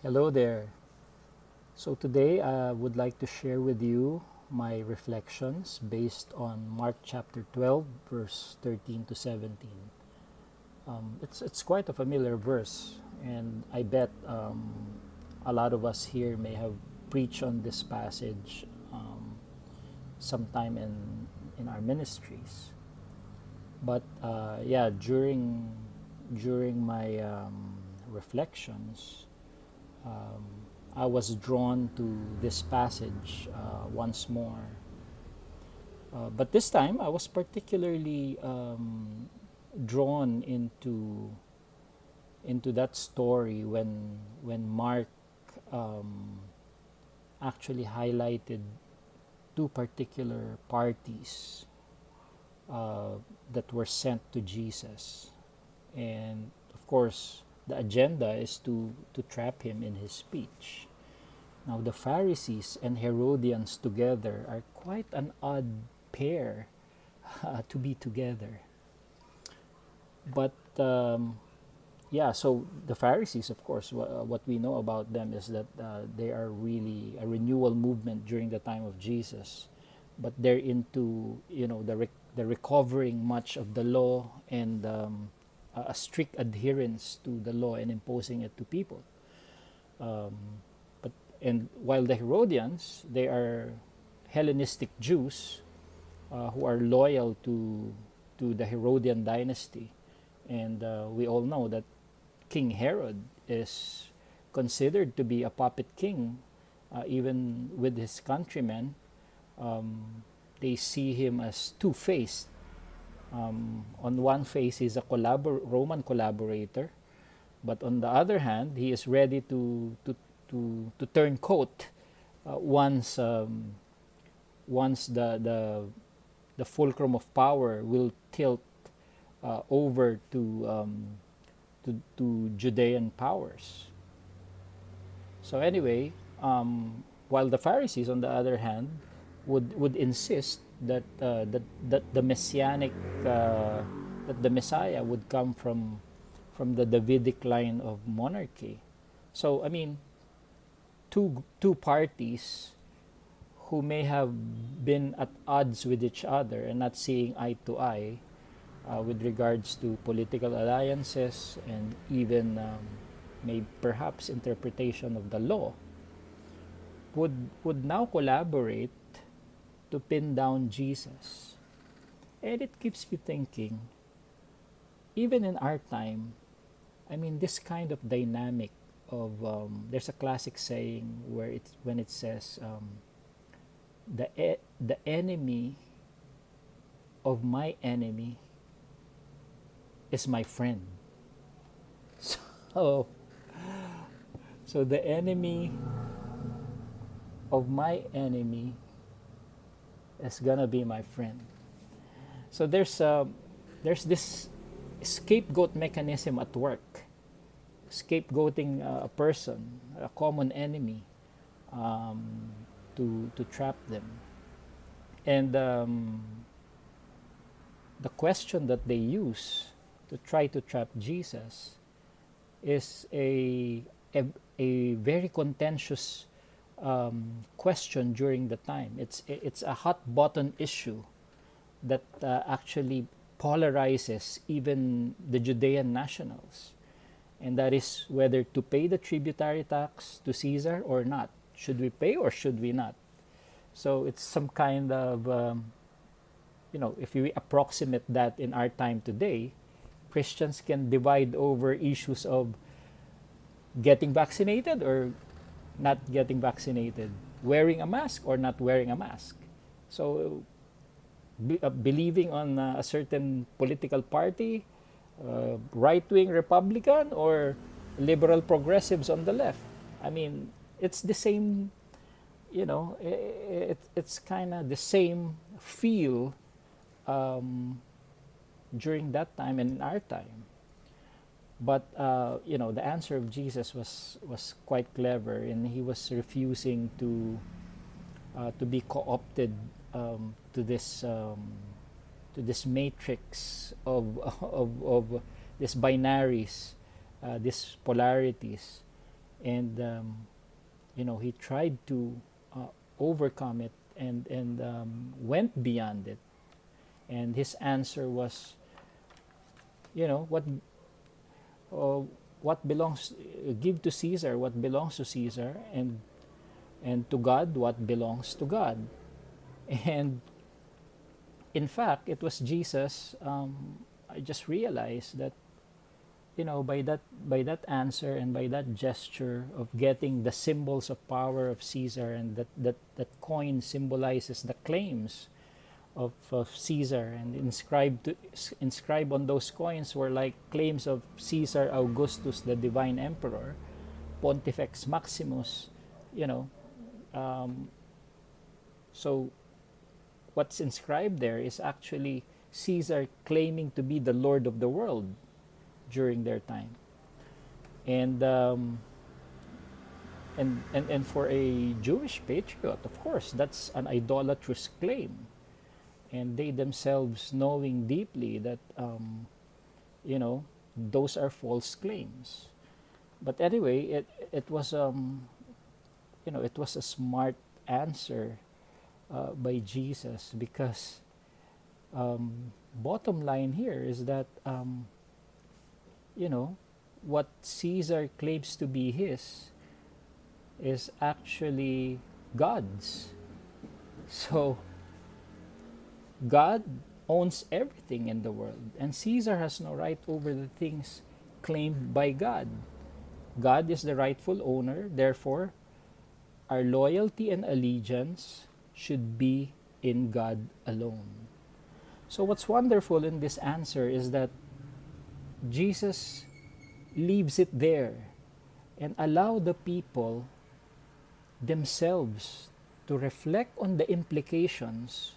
Hello there. So today I would like to share with you my reflections based on Mark chapter 12, verse 13 to 17. It's quite a familiar verse, and I bet a lot of us here may have preached on this passage sometime in our ministries. But yeah, during my reflections, I was drawn to this passage once more. But this time, I was particularly drawn into that story when Mark um, actually highlighted two particular parties uh, that were sent to Jesus, and of course, the agenda is to trap him in his speech. Now, the Pharisees and Herodians together are quite an odd pair to be together. But yeah, so the Pharisees, of course, what we know about them is that they are really a renewal movement during the time of Jesus. But they're into, the recovering much of the law and a strict adherence to the law and imposing it to people. Um, but and while the Herodians, they are Hellenistic Jews who are loyal to the Herodian dynasty, and we all know that King Herod is considered to be a puppet king, even with his countrymen. They see him as two-faced. On one face, he's a Roman collaborator, but on the other hand, he is ready to turn coat once the fulcrum of power will tilt over to Judean powers. So anyway, while the Pharisees, on the other hand, would insist that the messianic that the Messiah would come from the Davidic line of monarchy. So I mean, two parties who may have been at odds with each other and not seeing eye to eye with regards to political alliances and even may perhaps interpretation of the law would now collaborate to pin down Jesus. And it keeps me thinking, even in our time, I mean, this kind of dynamic of there's a classic saying where it's when it says the enemy of my enemy is my friend. So so the enemy of my enemy is gonna be my friend. So there's this scapegoat mechanism at work, scapegoating a person, a common enemy, um, to trap them. And the question that they use to try to trap Jesus is a very contentious question during the time. It's a hot button issue that actually polarizes even the Judean nationals, and that is whether to pay the tributary tax to Caesar or not. Should we pay or should we not? So it's some kind of if we approximate that in our time today, Christians can divide over issues of getting vaccinated or not getting vaccinated, wearing a mask or not wearing a mask. So, believing on a certain political party, right wing Republican or liberal progressives on the left. I mean, it's the same, it's kind of the same feel during that time and in our time. But the answer of Jesus was quite clever, and he was refusing to be co-opted to this matrix of this binaries, these polarities, and he tried to overcome it, and went beyond it. And his answer was, you know what uh, what belongs give to Caesar what belongs to Caesar, and to God what belongs to God. And in fact, it was Jesus. I just realized that, by that answer and by that gesture of getting the symbols of power of Caesar, and that coin symbolizes the claims of Caesar, and inscribed on those coins were like claims of Caesar Augustus, the divine emperor, Pontifex Maximus, you know. Um, so what's inscribed there is actually Caesar claiming to be the Lord of the world during their time. And for a Jewish patriot, of course, that's an idolatrous claim. And they themselves knowing deeply that, you know, those are false claims. But anyway, it was it was a smart answer by Jesus, because bottom line here is that, you know what Caesar claims to be his is actually God's. So God owns everything in the world, and Caesar has no right over the things claimed by God. God is the rightful owner, therefore, our loyalty and allegiance should be in God alone. So, what's wonderful in this answer is that Jesus leaves it there and allow the people themselves to reflect on the implications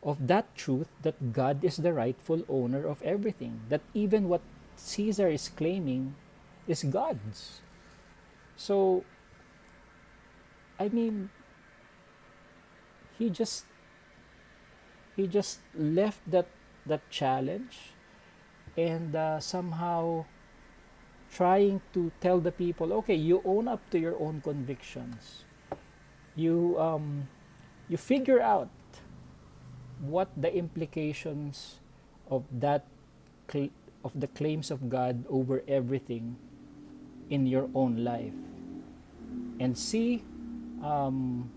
of that truth, that God is the rightful owner of everything, that even what Caesar is claiming is God's. So, I mean, he just left that challenge, and somehow trying to tell the people, okay, you own up to your own convictions. You figure out what the implications of that of the claims of God over everything in your own life, and see, um,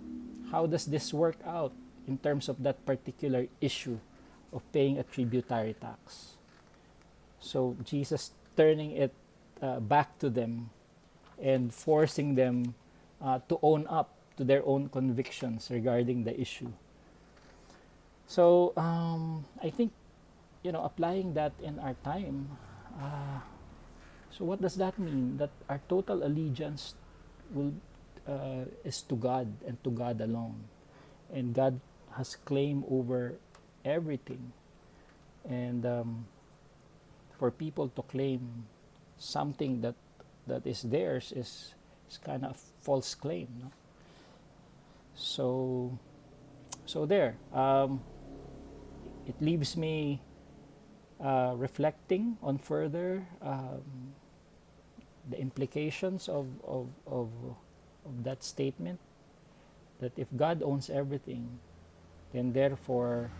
how does this work out in terms of that particular issue of paying a tributary tax. So Jesus turning it back to them and forcing them to own up to their own convictions regarding the issue. So I think, applying that in our time. Uh, so what does that mean? That our total allegiance will is to God and to God alone, and God has claim over everything. And for people to claim something that is theirs is kind of a false claim, no? So there. It leaves me reflecting on further the implications of that statement, that if God owns everything, then therefore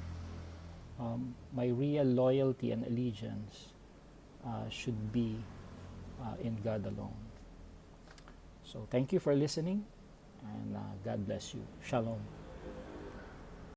my real loyalty and allegiance should be in God alone. So thank you for listening, and God bless you. Shalom.